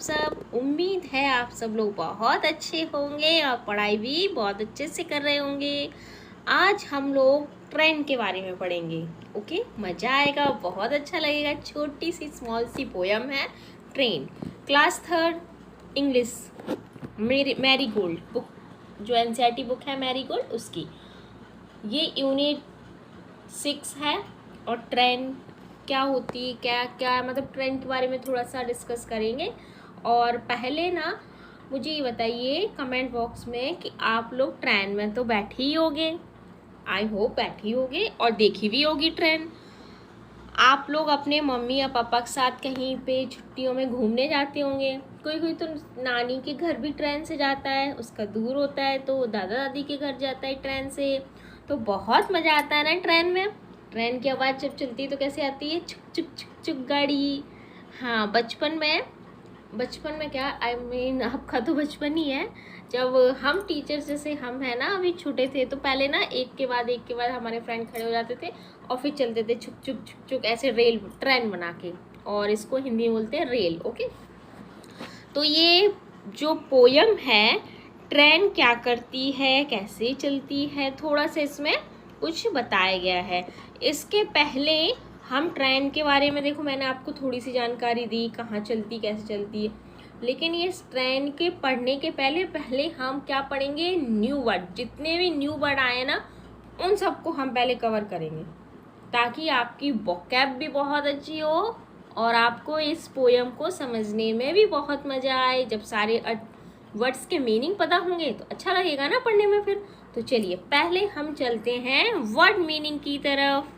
सब? उम्मीद है आप सब लोग बहुत अच्छे होंगे और पढ़ाई भी बहुत अच्छे से कर रहे होंगे। आज हम लोग ट्रेन के बारे में पढ़ेंगे। ओके, मज़ा आएगा, बहुत अच्छा लगेगा। छोटी सी स्मॉल सी पोयम है train. Class third English, Marie Gold book, जो एनसीईआरटी बुक है मैरी गोल्ड, उसकी ये यूनिट 6 है। और ट्रेन क्या होती है, क्या क्या मतलब ट्रेन के बारे में थोड़ा सा डिस्कस करेंगे। और पहले ना मुझे ये बताइए कमेंट बॉक्स में कि आप लोग ट्रेन में तो बैठे ही होगे, आई होप बैठी होगे और देखी भी होगी ट्रेन। आप लोग अपने मम्मी या पापा के साथ कहीं पे छुट्टियों में घूमने जाते होंगे। कोई कोई तो नानी के घर भी ट्रेन से जाता है, उसका दूर होता है तो दादा दादी के घर जाता है ट्रेन से। तो बहुत मज़ा आता है ना ट्रेन में। ट्रेन की आवाज़ जब चलती है तो कैसे आती है, छुक छुक छुक छुक गाड़ी। हाँ, बचपन में क्या, आई मीन आपका तो बचपन ही है। जब हम टीचर्स जैसे हम है ना अभी छोटे थे, तो पहले ना एक के बाद हमारे फ्रेंड खड़े हो जाते थे और फिर चलते थे छुक छुक छुक छुक ऐसे रेल ट्रेन बना के, और इसको हिंदी में बोलते हैं रेल। ओके, तो ये जो पोयम है ट्रेन क्या करती है, कैसे चलती है, थोड़ा सा इसमें कुछ बताया गया है। इसके पहले हम ट्रेन के बारे में, देखो मैंने आपको थोड़ी सी जानकारी दी, कहाँ चलती कैसे चलती है, लेकिन ये ट्रेन के पढ़ने के पहले हम क्या पढ़ेंगे, न्यू वर्ड। जितने भी न्यू वर्ड आए ना उन सबको हम पहले कवर करेंगे, ताकि आपकी वोकैब भी बहुत अच्छी हो और आपको इस पोयम को समझने में भी बहुत मज़ा आए। जब सारे वर्ड्स के मीनिंग पता होंगे तो अच्छा लगेगा ना पढ़ने में फिर। तो चलिए पहले हम चलते हैं वर्ड मीनिंग की तरफ।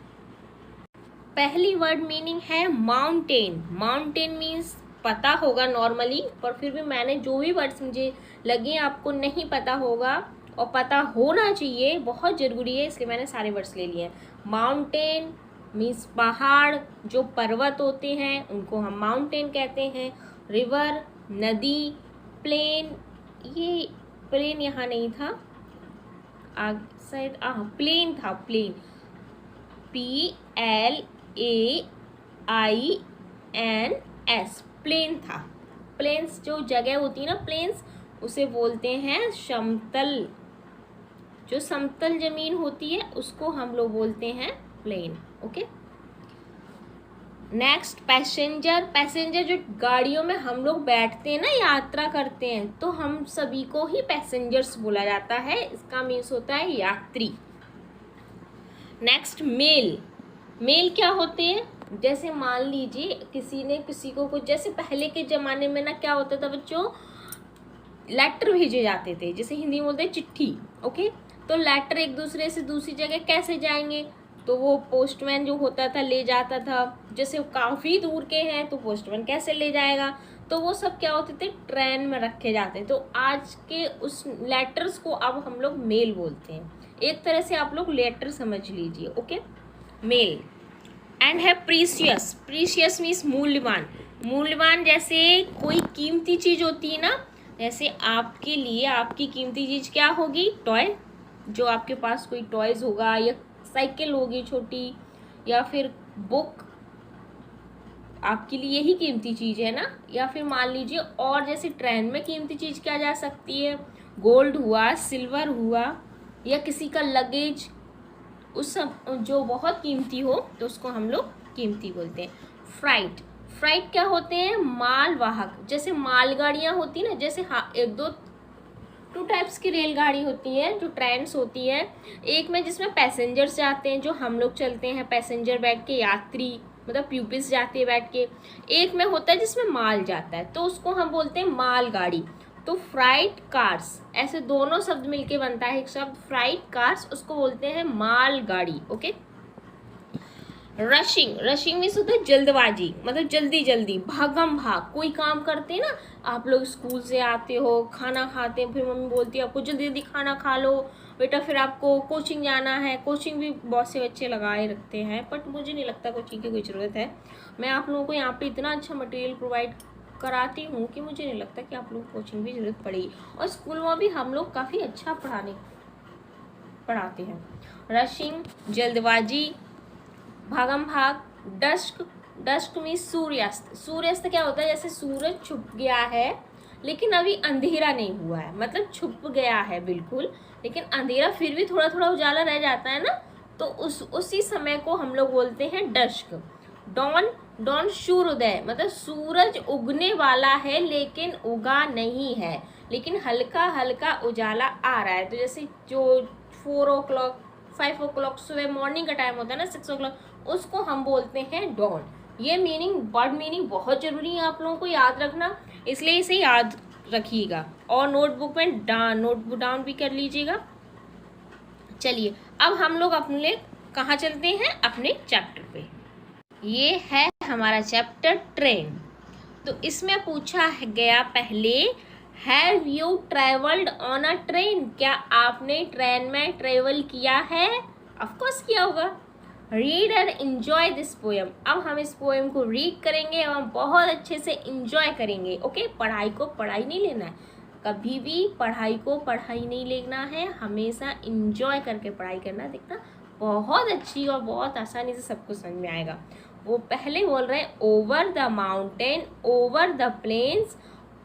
पहली वर्ड मीनिंग है माउंटेन। माउंटेन मीन्स पता होगा नॉर्मली, पर फिर भी मैंने जो भी वर्ड्स मुझे लगे आपको नहीं पता होगा और पता होना चाहिए, बहुत ज़रूरी है, इसलिए मैंने सारे वर्ड्स ले लिए हैं। माउंटेन मीन्स पहाड़, जो पर्वत होते हैं उनको हम माउंटेन कहते हैं। रिवर नदी, प्लेन, ये प्लेन यहाँ नहीं था, शायद प्लेन था, प्लेन PLAINS, प्लेन था। प्लेन्स जो जगह होती है ना, प्लेन्स, उसे बोलते हैं समतल। जो समतल जमीन होती है उसको हम लोग बोलते हैं plain. Okay, next passenger. Passenger जो गाड़ियों में हम लोग बैठते हैं ना, यात्रा करते हैं, तो हम सभी को ही पैसेंजर्स बोला जाता है। इसका मीन्स होता है यात्री। Next mail. मेल क्या होते हैं, जैसे मान लीजिए किसी ने किसी को कुछ, जैसे पहले के ज़माने में ना क्या होता था बच्चों, लेटर भेजे जाते थे, जैसे हिंदी में बोलते हैं चिट्ठी। ओके, तो लेटर एक दूसरे से दूसरी जगह कैसे जाएंगे, तो वो पोस्टमैन जो होता था ले जाता था। जैसे काफ़ी दूर के हैं तो पोस्टमैन कैसे ले जाएगा, तो वो सब क्या होते थे, ट्रेन में रखे जाते। तो आज के उस लेटर्स को अब हम लोग मेल बोलते हैं। एक तरह से आप लोग लेटर समझ लीजिए। Okay, mail. एंड है प्रीशियस। प्रीशियस मीन्स मूल्यवान। मूल्यवान जैसे कोई कीमती चीज़ होती है ना, जैसे आपके लिए आपकी कीमती चीज़ क्या होगी, टॉय। जो आपके पास कोई टॉयज़ होगा, या साइकिल होगी छोटी, या फिर बुक, आपके लिए यही कीमती चीज़ है ना। या फिर मान लीजिए, और जैसे ट्रेन में कीमती चीज़ क्या जा सकती है, गोल्ड हुआ, सिल्वर हुआ, या किसी का लगेज, उस सब जो बहुत कीमती हो तो उसको हम लोग कीमती बोलते हैं। फ्राइट। फ्राइट क्या होते हैं, मालवाहक। जैसे मालगाड़ियाँ होती हैं ना, जैसे हाँ, एक दो टू टाइप्स की रेलगाड़ी होती है जो ट्रेन्स होती है। एक में जिसमें पैसेंजर्स जाते हैं, जो हम लोग चलते हैं पैसेंजर बैठ के, यात्री मतलब प्यूपिल्स जाते हैं बैठ के। एक में होता है जिसमें माल जाता है, तो उसको हम बोलते हैं मालगाड़ी। तो फ्राइट कार्स, ऐसे दोनों शब्द मिलके बनता है एक शब्द फ्राइट कार्स, उसको बोलते हैं मालगाड़ी। Okay, rushing. रशिंग मीन्स होता है जल्दबाजी, मतलब जल्दी जल्दी, भागम भाग। कोई काम करते हैं ना, आप लोग स्कूल से आते हो, खाना खाते हैं, फिर मम्मी बोलती है आपको जल्दी जल्दी खाना खा लो बेटा, फिर आपको कोचिंग जाना है। कोचिंग भी बहुत से बच्चे लगाए रखते हैं, बट मुझे नहीं लगता कोचिंग की कोई ज़रूरत है। मैं आप लोगों को यहाँ पे इतना अच्छा मटेरियल प्रोवाइड कराती हूँ कि मुझे नहीं लगता कि आप लोग को कोचिंग की ज़रूरत पड़ेगी। और स्कूल में भी हम लोग काफ़ी अच्छा पढ़ाते हैं। रशिंग जल्दबाजी, भागम भाग, डस्क डस्क मीन्स सूर्यास्त। सूर्यास्त क्या होता है, जैसे सूरज छुप गया है लेकिन अभी अंधेरा नहीं हुआ है, मतलब छुप गया है बिल्कुल लेकिन अंधेरा फिर भी थोड़ा थोड़ा उजाला रह जाता है ना, तो उसी समय को हम लोग बोलते हैं डस्क। डॉन, डॉन सूर्योदय, मतलब सूरज उगने वाला है लेकिन उगा नहीं है, लेकिन हल्का हल्का उजाला आ रहा है। तो जैसे जो 4 o'clock 5 o'clock सुबह मॉर्निंग का टाइम होता है ना, 6 o'clock, उसको हम बोलते हैं डॉन। ये मीनिंग, वर्ड मीनिंग बहुत ज़रूरी है आप लोगों को याद रखना, इसलिए इसे याद रखिएगा और नोटबुक में नोटबुक डाउन भी कर लीजिएगा। चलिए अब हम लोग अपने कहाँ चलते हैं, अपने चैप्टर पे। ये है हमारा चैप्टर ट्रेन। तो इसमें पूछा गया पहले, have you travelled on a train, क्या आपने ट्रेन में ट्रेवल किया है? ऑफकोर्स किया होगा। Read and enjoy this poem, अब हम इस पोएम को रीड करेंगे और हम बहुत अच्छे से एंजॉय करेंगे। ओके, पढ़ाई को पढ़ाई नहीं लेना है, कभी भी पढ़ाई को पढ़ाई नहीं लेना है, हमेशा एंजॉय करके पढ़ाई करना। देखना बहुत अच्छी और बहुत आसानी से सबको समझ में आएगा। वो पहले बोल रहे हैं, over the mountain, over the plains,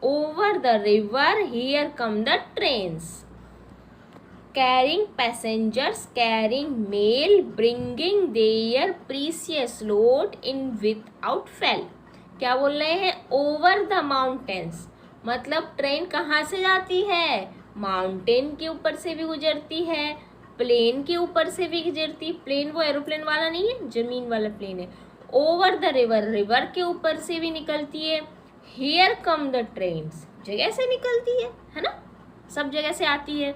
over the river, here come the trains, carrying passengers, carrying mail, bringing their precious load in without fail। क्या बोल रहे हैं, ओवर द माउंटेन्स, मतलब ट्रेन कहाँ से जाती है, माउंटेन के ऊपर से भी गुजरती है, प्लेन के ऊपर से भी गुजरती, प्लेन वो एरोप्लेन वाला नहीं है, जमीन वाला प्लेन है। ओवर द रिवर, रिवर के ऊपर से भी निकलती है। हियर कम द ट्रेन्स, जगह से निकलती है ना, सब जगह से आती है।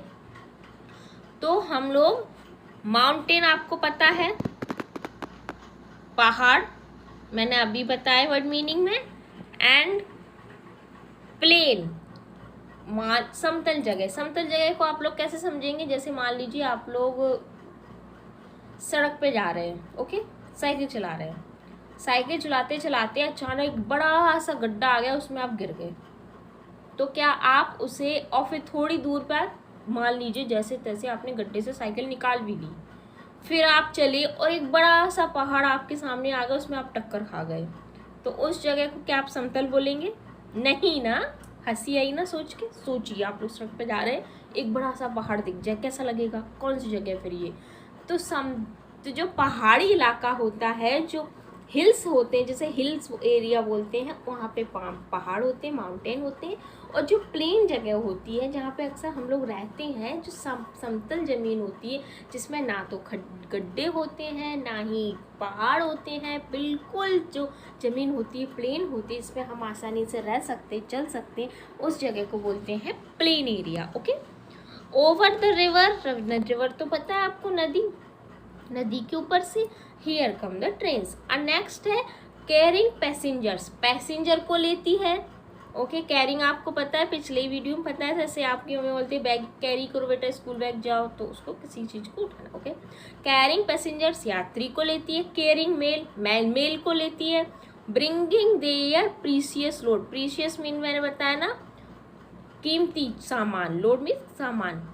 तो हम लोग माउंटेन आपको पता है, पहाड़ मैंने अभी बताया वर्ड मीनिंग में, एंड प्लेन समतल जगह। समतल जगह को आप लोग कैसे समझेंगे, जैसे मान लीजिए आप लोग सड़क पे जा रहे हैं, ओके, साइकिल चला रहे हैं, साइकिल चलाते चलाते अचानक एक बड़ा सा गड्ढा आ गया, उसमें आप गिर गए, तो क्या आप उसे, और फिर थोड़ी दूर पर मान लीजिए जैसे तैसे आपने गड्ढे से साइकिल निकाल भी ली, फिर आप चले और एक बड़ा सा पहाड़ आपके सामने आ गया, उसमें आप टक्कर खा गए, तो उस जगह को क्या आप समतल बोलेंगे? नहीं ना, हंसी आई ना सोच के। सोचिए आप लोग सड़क पे जा रहे हैं, एक बड़ा सा पहाड़ दिख जाए, कैसा लगेगा, कौन सी जगह फिर ये? तो जो पहाड़ी इलाका होता है, जो हिल्स होते हैं, जैसे हिल्स एरिया बोलते हैं, वहाँ पे पहाड़ होते हैं, माउंटेन होते हैं। और जो प्लेन जगह होती है, जहाँ पे अक्सर हम लोग रहते हैं, जो समतल ज़मीन होती है, जिसमें ना तो गड्ढे होते हैं ना ही पहाड़ होते हैं, बिल्कुल जो ज़मीन होती है प्लेन होती है, इसमें हम आसानी से रह सकते, चल सकते, उस जगह को बोलते हैं plain area. Okay, over the river, river तो पता है आपको, नदी, नदी के ऊपर से। Here come the trains. और नेक्स्ट है कैरिंग पैसेंजर्स, पैसेंजर को लेती है। ओके, कैरिंग आपको पता है, पिछले वीडियो में पता है, जैसे आपके में बोलते हैं बैग कैरी करो बेटा, स्कूल बैग जाओ, तो उसको किसी चीज़ को उठाना। ओके, कैरिंग पैसेंजर्स यात्री को लेती है। कैरिंग मेल, मेल को लेती है। Bringing their precious load, precious mean मैंने बताया ना, कीमती सामान, लोड मीन सामान,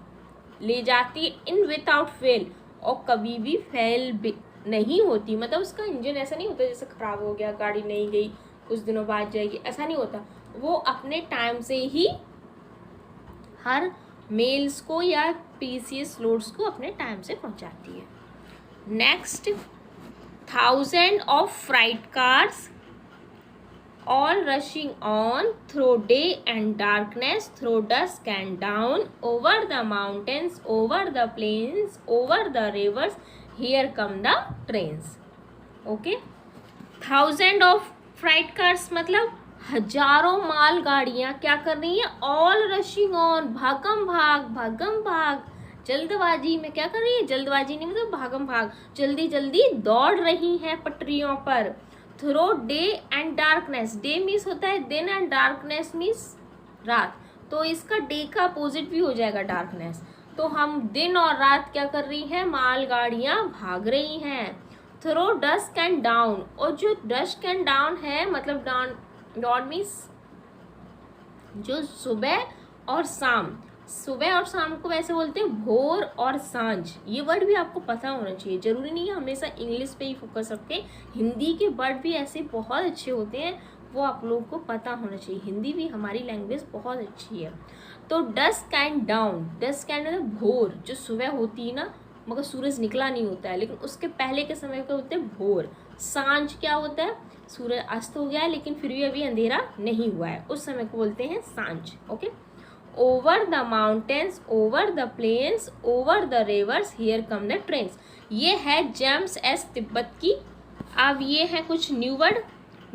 ले जाती है इन विदाउट फेल, और कभी भी फेल नहीं होती, मतलब उसका इंजन ऐसा नहीं होता जैसे ख़राब हो गया, गाड़ी नहीं गई, कुछ दिनों बाद जाएगी, ऐसा नहीं होता। वो अपने टाइम से ही हर मेल्स को या प्रीशियस लोड्स को अपने टाइम से पहुंचाती है। Next, 1000 of freight cars all rushing on through day and darkness, through dusk and dawn, over the mountains, over the plains, over the rivers, here come the trains। okay, 1000 of freight cars मतलब हजारों माल गाड़ियाँ क्या कर रही हैं, all rushing on, भागम भाग, जल्दबाजी में क्या कर रही है, जल्दबाजी नहीं मतलब भागम भाग, जल्दी जल्दी दौड़ रही हैं पटरियों पर। Through day and darkness, day means होता है दिन एंड डार्कनेस मीन्स रात, तो इसका डे का अपोजिट भी हो जाएगा डार्कनेस। तो हम दिन और रात क्या कर रही हैं, मालगाड़ियाँ भाग रही हैं। थ्रो डस्क एंड डाउन, और जो डस्क एंड डाउन है मतलब डाउन मीन्स जो सुबह और शाम, सुबह और शाम को वैसे बोलते हैं भोर और सांझ। ये वर्ड भी आपको पता होना चाहिए, जरूरी नहीं है हमेशा इंग्लिश पे ही फोकस रखें, हिंदी के वर्ड भी ऐसे बहुत अच्छे होते हैं, वो आप लोगों को पता होना चाहिए। हिंदी भी हमारी लैंग्वेज बहुत अच्छी है। तो dusk and dawn, dusk and मतलब भोर, जो सुबह होती है ना, मगर सूरज निकला नहीं होता है, लेकिन उसके पहले के समय को बोलते हैं भोर। सांझ क्या होता है, सूरज अस्त हो गया है लेकिन फिर भी अभी अंधेरा नहीं हुआ है, उस समय को बोलते हैं सांझ। Okay. Over the mountains, over the plains, over the rivers, here come the trains. ये है जेम्स एस तिब्बत की। अब ये है कुछ न्यू वर्ड।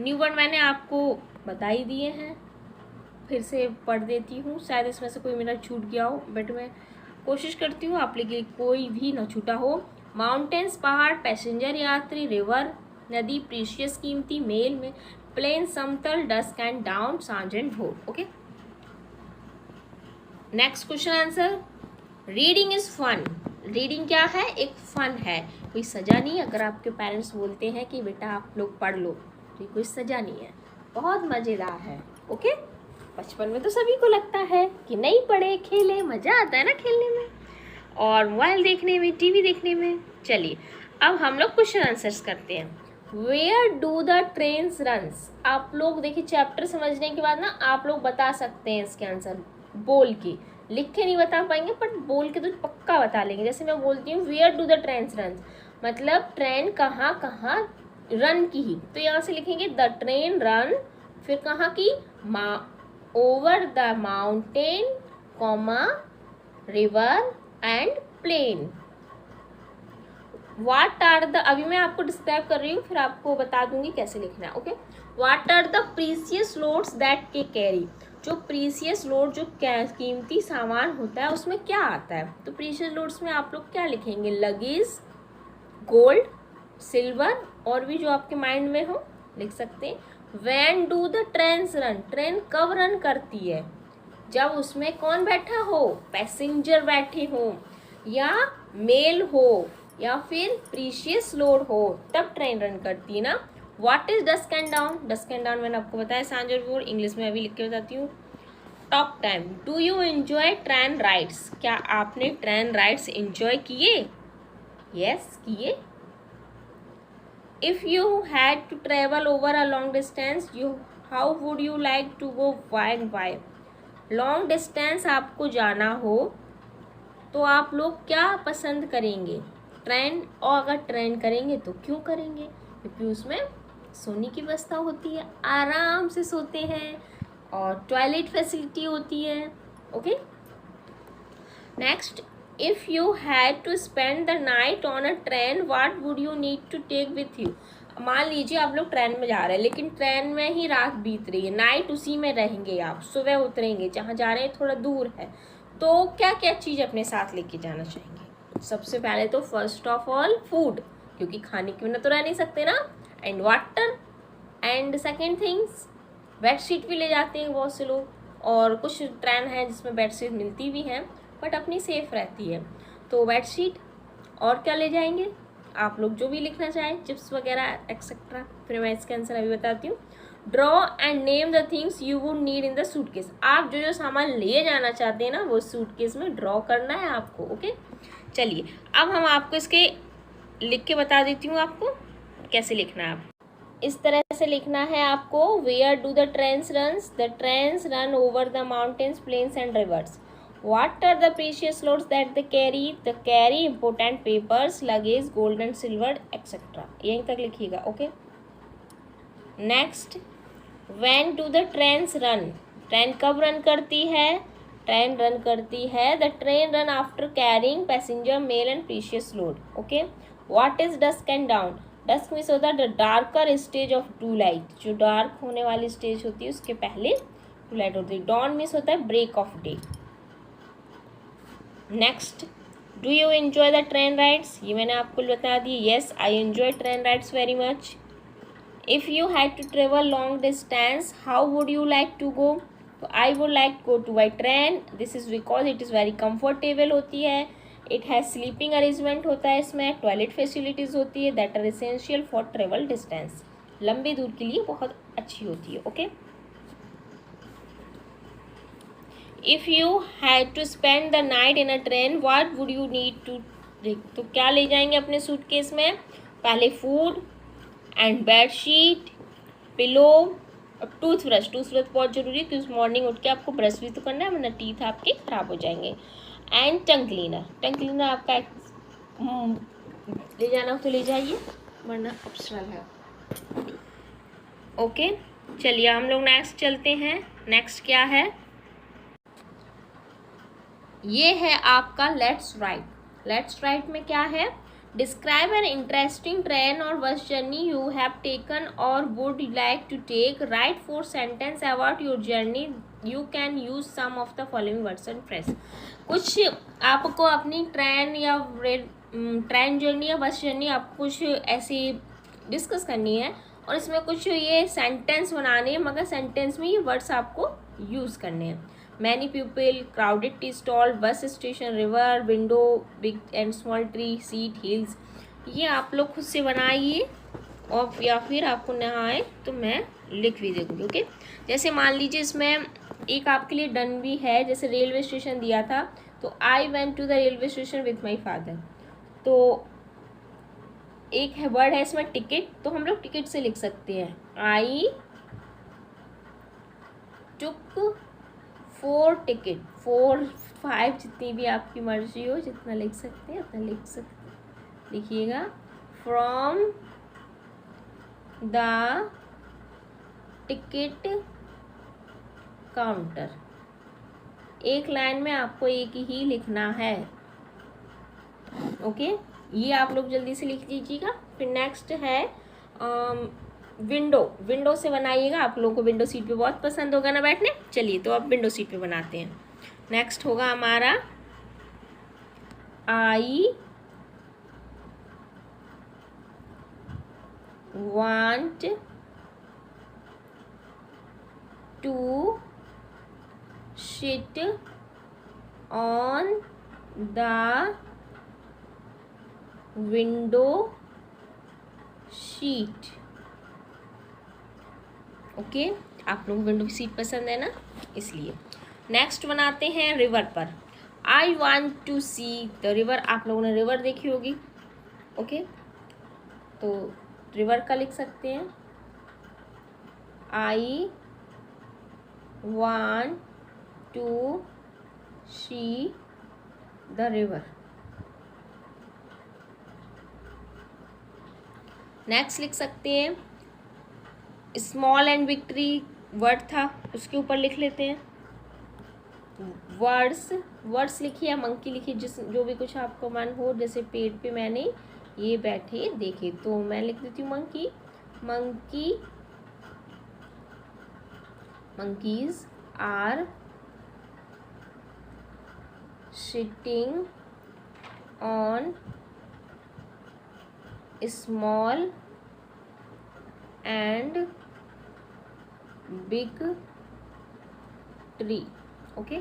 न्यू वर्ड मैंने आपको बता ही दिए हैं, फिर से पढ़ देती हूँ, शायद इसमें से कोई मेरा छूट गया हो, बट मैं कोशिश करती हूँ आप लोगों कोई भी ना छूटा हो। माउंटेन्स पहाड़, पैसेंजर यात्री रिवर नदी, प्रीशियस कीमती मेल में, प्लेन समतल, डस्क एंड डाउन सांझ एंड भोर। Okay. Next question answer, reading is fun. Reading क्या है, एक फन है, कोई सजा नहीं। अगर आपके पेरेंट्स बोलते हैं कि बेटा आप लोग पढ़ लो, तो कोई सजा नहीं है, बहुत मज़ेदार है। ओके। बचपन में तो सभी को लगता है कि नहीं पढ़े खेले, मज़ा आता है ना खेलने में और मोबाइल देखने में, टीवी देखने में। चलिए अब हम लोग क्वेश्चन आंसर्स करते हैं। Where do the trains runs. आप लोग देखिए चैप्टर समझने के बाद ना आप लोग बता सकते हैं इसके आंसर बोल के, लिख के नहीं बता पाएंगे पर बोल के तो पक्का बता लेंगे। जैसे मैं बोलती हूँ where do the trains runs, मतलब ट्रेन कहाँ कहाँ रन की ही, तो यहाँ से लिखेंगे द ट्रेन रन, फिर कहाँ की, over the mountain comma river and plain. What are the, अभी मैं आपको डिस्क्राइब कर रही हूँ फिर आपको बता दूंगी कैसे लिखना है। Okay. What are the precious loads that के कैरी। जो प्रीसियस लोड, जो कीमती सामान होता है उसमें क्या आता है, तो प्रीसियस लोड्स में आप लोग क्या लिखेंगे, लगेज, गोल्ड, सिल्वर, और भी जो आपके माइंड में हो लिख सकते हैं। When do the trains run, train कब रन करती है, जब उसमें कौन बैठा हो, पैसेंजर बैठे हो, या मेल हो, या फिर प्रीशियस लोड हो, तब ट्रेन रन करती है ना। What is dusk and dawn, dusk and dawn मैंने आपको बताया सांझ और भोर, इंग्लिश में अभी लिख के बताती हूँ। Talk time, do you enjoy train rides, क्या आपने ट्रेन राइड्स एंजॉय किए, यस किए। If you had to travel over a long distance, you how would you like to go, why and why. Long distance आपको जाना हो तो आप लोग क्या पसंद करेंगे, ट्रेन, और अगर ट्रेन करेंगे तो क्यों करेंगे, क्योंकि उसमें सोने की व्यवस्था होती है, आराम से सोते हैं, और टॉयलेट फैसिलिटी होती है। Okay. Next, if you had to spend the night on a train, what would you need to take with you. मान लीजिए आप लोग ट्रेन में जा रहे हैं लेकिन ट्रेन में ही रात बीत रही है, नाइट उसी में रहेंगे, आप सुबह उतरेंगे, जहाँ जा रहे हैं थोड़ा दूर है, तो क्या क्या चीज़ अपने साथ लेके जाना चाहेंगे। सबसे पहले तो फर्स्ट ऑफ ऑल फूड, क्योंकि खाने के बिना तो रह नहीं सकते ना, and water, and second things bedsheet भी ले जाते हैं बहुत से लोग, और कुछ ट्रेन है जिसमें बेडशीट मिलती भी हैं बट अपनी सेफ रहती है, तो बेडशीट। और क्या ले जाएंगे आप लोग, जो भी लिखना चाहें, चिप्स वगैरह एक्सेट्रा। फिर मैं इसका आंसर अभी बताती हूँ। Draw and name the things you would need in the suitcase. आप जो जो सामान ले जाना चाहते हैं ना वो सूटकेस में ड्रॉ करना है आपको। ओके। चलिए अब हम आपको इसके लिख के बता देती हूँ आपको कैसे लिखना है। आप इस तरह से लिखना है आपको, where do the trains runs, the trains run over the mountains, plains and rivers. What are the precious loads that they carry? They carry important papers, luggage, gold and silver, etc. यहीं तक लिखिएगा। Okay. Next, when do the trains run? Train कब run करती है, train run करती है, the train run after carrying passenger, mail and precious load. Okay. What is dusk and dawn? Dusk means होता है the darker stage of twilight, जो dark होने वाली स्टेज होती है उसके पहले टू लाइट होती है। डॉन मीन्स होता है break of day. Next, do you enjoy the train rides, ये मैंने आपको बता दी, yes I enjoy train rides very much. If you had to travel long distance, how would you like to go, तो I would like go to by train, this is because it is very comfortable होती है, it has sleeping arrangement होता है, इसमें toilet facilities होती है, that are essential for travel distance, लंबी दूर के लिए बहुत अच्छी होती है। Okay. If you had to spend the night in a train what would you need to take, तो क्या ले जाएंगे अपने सूटकेस में? पहले food and bed sheet, pillow और टूथब्रश। टूथब्रश बहुत ज़रूरी है क्योंकि मॉर्निंग उठ के आपको ब्रश भी तो करना है वरना टीथ आपके ख़राब हो जाएंगे। And tongue cleaner, tongue cleaner आपका ले जाना हो तो ले जाइए वरना ऑप्शनल है। ओके, चलिए हम लोग नेक्स्ट चलते हैं। नेक्स्ट क्या है? ये है आपका लेट्स राइट। लेट्स राइट में क्या है? डिस्क्राइब एन इंटरेस्टिंग ट्रेन और bus journey you have taken और would like to take. Write 4 sentence about your journey. You can use some of the following words and phrase. कुछ आपको अपनी train या train journey या bus journey आपको कुछ ऐसी डिस्कस करनी है और इसमें कुछ ये सेंटेंस बनाने हैं, मगर सेंटेंस में ये वर्ड्स आपको यूज़ करने हैं। Many people, crowded tea stall, bus station, river, window, big and small tree, seat, hills. ये आप लोग खुद से बनाइए और या फिर आपको ना आए तो मैं लिख भी दूँगी। ओके, जैसे मान लीजिए इसमें एक आपके लिए डन भी है, जैसे रेलवे स्टेशन दिया था तो I went to the railway station with my father. तो एक है वर्ड है इसमें टिकट, तो हम लोग टिकट से लिख सकते हैं आई टुक 4 टिकट। 4 5 जितनी भी आपकी मर्जी हो, जितना लिख सकते हैं उतना लिख सकते। लिखिएगा फ्रॉम द टिकट काउंटर। एक लाइन में आपको एक ही लिखना है। ओके, ये आप लोग जल्दी से लिख लीजिएगा। फिर नेक्स्ट है विंडो। विंडो से बनाइएगा, आप लोगों को विंडो सीट पे बहुत पसंद होगा ना बैठने। चलिए तो अब विंडो सीट पे बनाते हैं। नेक्स्ट होगा हमारा I want to sit on the window seat. Okay, आप लोगों को विंडो की सीट पसंद है ना, इसलिए। नेक्स्ट बनाते हैं रिवर पर। I want to see the river. आप लोगों ने रिवर देखी होगी। ओके, तो रिवर का लिख सकते हैं I want to see the river. Next लिख सकते हैं small and big tree. Word था उसके ऊपर लिख लेते हैं वर्ड्स लिखिए, मंकी लिखिए, जो भी कुछ आपको मन हो। जैसे पेड़ पे मैंने ये बैठे देखे तो मैं लिख देती हूँ monkey. monkeys are sitting on small and big tree। Okay,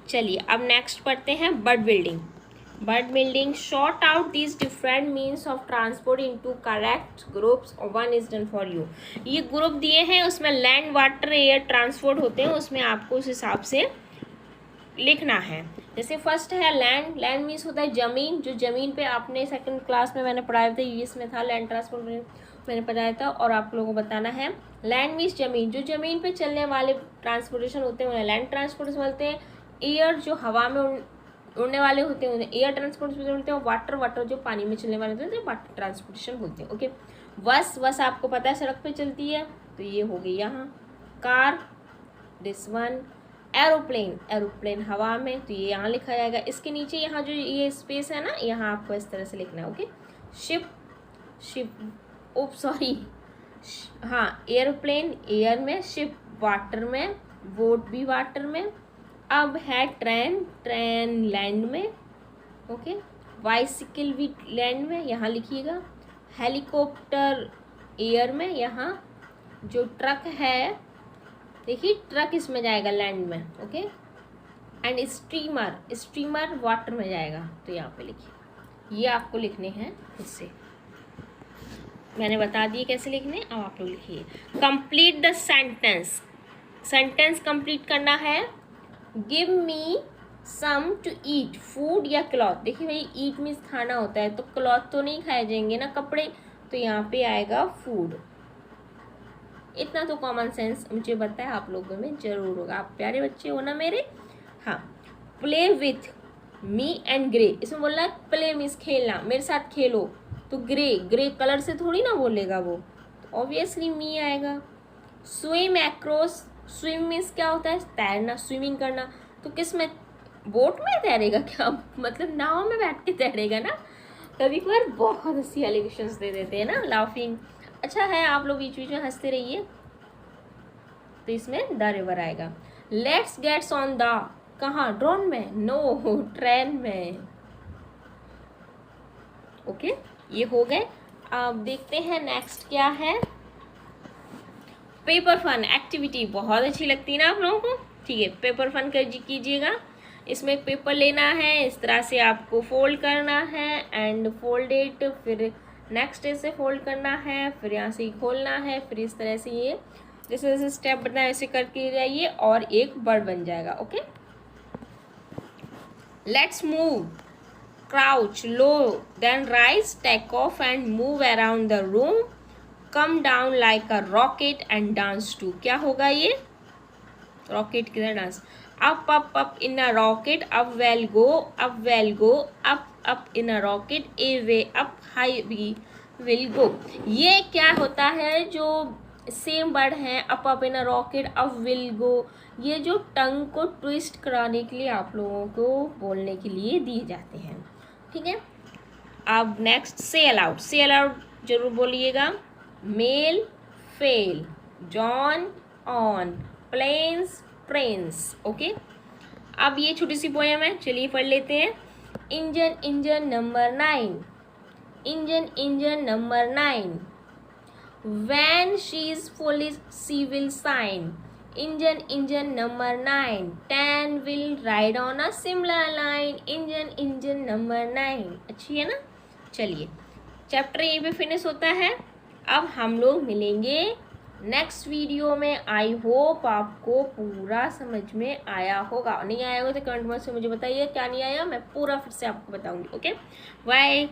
चलिए अब नेक्स्ट पढ़ते हैं bird building. Bird building short out these different means of transport into correct groups. One is done for you. ये ग्रुप दिए हैं, उसमें land, water, air transport होते हैं, उसमें आपको उस हिसाब से लिखना है। जैसे फर्स्ट है लैंड। लैंड मीन्स होता है ज़मीन, जो ज़मीन पे आपने सेकंड क्लास में मैंने पढ़ाया था, यूएस में था लैंड ट्रांसपोर्ट मैंने पढ़ाया था और आप लोगों को बताना है। लैंड मीन्स ज़मीन, जो ज़मीन पे चलने वाले ट्रांसपोर्टेशन होते हैं उन्हें लैंड ट्रांसपोर्टेशन बोलते हैं। एयर, जो हवा में उड़ने वाले होते हैं उन्हें एयर ट्रांसपोर्टेशन बोलते हैं। वाटर जो पानी में चलने वाले होते हैं वाटर ट्रांसपोर्टेशन बोलते हैं। ओके, बस आपको पता है सड़क पे चलती है तो ये हो गई यहाँ। Car, this one. एरोप्लेन हवा में, तो ये यहाँ लिखा जाएगा। इसके नीचे यहाँ जो ये स्पेस है ना, यहाँ आपको इस तरह से लिखना है। ओके, हाँ, एरोप्लेन एयर में, शिप वाटर में, बोट भी वाटर में। अब है ट्रेन लैंड में। ओके, बाइसिकल भी लैंड में, यहाँ लिखिएगा। हेलीकॉप्टर एयर में, यहाँ जो ट्रक है देखिए ट्रक इसमें जाएगा लैंड में। ओके, एंड स्टीमर वाटर में जाएगा, तो यहाँ पे लिखिए। ये आपको लिखने हैं खुद से, मैंने बता दिए कैसे लिखने, अब आप लोग लिखिए। कंप्लीट द सेंटेंस कंप्लीट करना है। Give me some to eat, food या क्लॉथ। देखिए भाई ईट मीन्स खाना होता है, तो क्लॉथ तो नहीं खाए जाएंगे ना, कपड़े, तो यहाँ पे आएगा फूड। इतना तो कॉमन सेंस मुझे पता है आप लोगों में जरूर होगा, आप प्यारे बच्चे हो ना मेरे। हाँ, play with me and grey, इसमें बोल रहा है प्ले मीन्स खेलना, मेरे साथ खेलो, तो ग्रे, ग्रे कलर से थोड़ी ना बोलेगा वो, तो ऑब्वियसली मी आएगा। स्विम एक्रोस, स्विम मीन्स क्या होता है, तैरना, स्विमिंग करना, तो किस में, बोट में तैरेगा क्या, मतलब नाव में बैठ के तैरेगा ना। कभी कभार बहुत हंसी एलिगेशंस दे देते हैं ना, लाफिंग। अच्छा है आप लोग बीच बीच में हंसते रहिए। तो इसमें द रिवर आएगा। लेट्स गेट्स ऑन द, कहाँ, ड्रोन में, नो ट्रेन में। ओके, ये हो गए। अब देखते हैं नेक्स्ट क्या है। पेपर फन एक्टिविटी बहुत अच्छी लगती है ना आप लोगों को, ठीक है, पेपर फन कर कीजिएगा। इसमें एक पेपर लेना है, इस तरह से आपको फोल्ड करना है एंड फोल्ड इट, फिर नेक्स्ट से फोल्ड करना है, फिर यहाँ से खोलना है, फिर इस तरह से ये जैसे जैसे स्टेप बताए वैसे करके जाइए और एक बर्ड बन जाएगा। Okay, let's move, crouch, low, then rise, take off and move around the room, come down like a rocket and dance to. क्या होगा ये, रॉकेट की तरह dance. Up up up in a rocket, up we'll go, up we'll go, up up in a rocket, away up, high we will go. ये क्या होता है, जो सेम वर्ड है, up up in a rocket, up will go, ये जो टंग को twist कराने के लिए आप लोगों को बोलने के लिए दिए जाते हैं, ठीक है। अब नेक्स्ट से अलाउड, से अलाउड जरूर बोलिएगा। Mail fail, John on, plains trains. Okay, अब ये छोटी सी पोएम है, चलिए पढ़ लेते हैं। Engine engine number 9, engine engine number 9, when she is full she will shine, engine engine number 9, 10 will ride on a similar line, engine engine number 9। अच्छी है ना। चलिए चैप्टर यहीं पे फिनिश होता है। अब हम लोग मिलेंगे नेक्स्ट वीडियो में। आई होप आपको पूरा समझ में आया होगा, नहीं आया होगा तो कमेंट बॉक्स में मुझे बताइए क्या नहीं आया, मैं पूरा फिर से आपको बताऊंगी। Okay, bye.